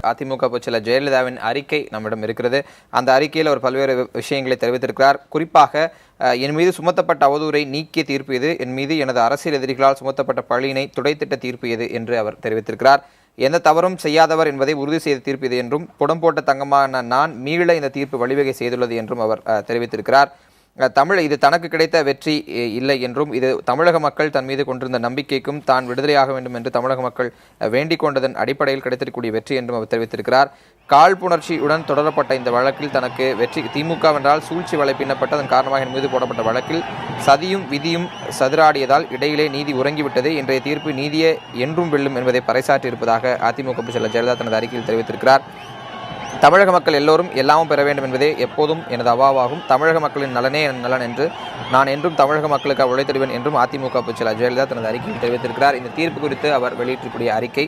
அதிமுக பொதுச்செயலாளர் ஜெயலலிதாவின் அறிக்கை நம்மிடம் இருக்கிறது. அந்த அறிக்கையில் அவர் பல்வேறு விஷயங்களை தெரிவித்திருக்கிறார். குறிப்பாக என் மீது சுமத்தப்பட்ட அவதூறை நீக்கிய தீர்ப்பு எது, என் மீது எனது அரசியல் எதிரிகளால் சுமத்தப்பட்ட பழியினை துடைத்திட்ட தீர்ப்பு எது என்று அவர் தெரிவித்திருக்கிறார். எந்த தவறும் செய்யாதவர் என்பதை உறுதி செய்த தீர்ப்பு இது என்றும், புடம் போட்ட தங்கமான நான் மீள இந்த தீர்ப்பு வழிவகை செய்துள்ளது என்றும் அவர் தெரிவித்திருக்கிறார். இது தனக்கு கிடைத்த வெற்றி இல்லை என்றும், இது தமிழக மக்கள் தன் மீது கொண்டிருந்த நம்பிக்கைக்கும் தான் விடுதலையாக வேண்டும் என்று தமிழக மக்கள் வேண்டிக் கொண்டதன் அடிப்படையில் கிடைத்திருக்கக்கூடிய வெற்றி என்றும் அவர் தெரிவித்திருக்கிறார். காழ்ப்புணர்ச்சியுடன் தொடரப்பட்ட இந்த வழக்கில் தனக்கு வெற்றி, திமுக வென்றால் சூழ்ச்சி வலை பின்னப்பட்டு அதன் காரணமாக என் மீது போடப்பட்ட வழக்கில் சதியும் விதியும் சதிராடியதால் இடையிலே நீதி உறங்கிவிட்டது. இன்றைய தீர்ப்பு நீதியே என்றும் வெல்லும் என்பதை பறைசாற்றி இருப்பதாக அதிமுக பொதுச்செயலாளர் ஜெயலலிதா தனது அறிக்கையில் தெரிவித்திருக்கிறார். தமிழக மக்கள் எல்லோரும் எல்லாமும் பெற வேண்டும் என்பதே எப்போதும் எனது அவாவாகும். தமிழக மக்களின் நலனே என் நலன் என்று நான் என்றும் தமிழக மக்களுக்கு உழைத்திடுவேன் என்றும் அதிமுக பொதுச்செயலாளர் ஜெயலலிதா தனது அறிக்கையில் தெரிவித்திருக்கிறார். இந்த தீர்ப்பு குறித்து அவர் வெளியிட்டிருக்கூடிய அறிக்கை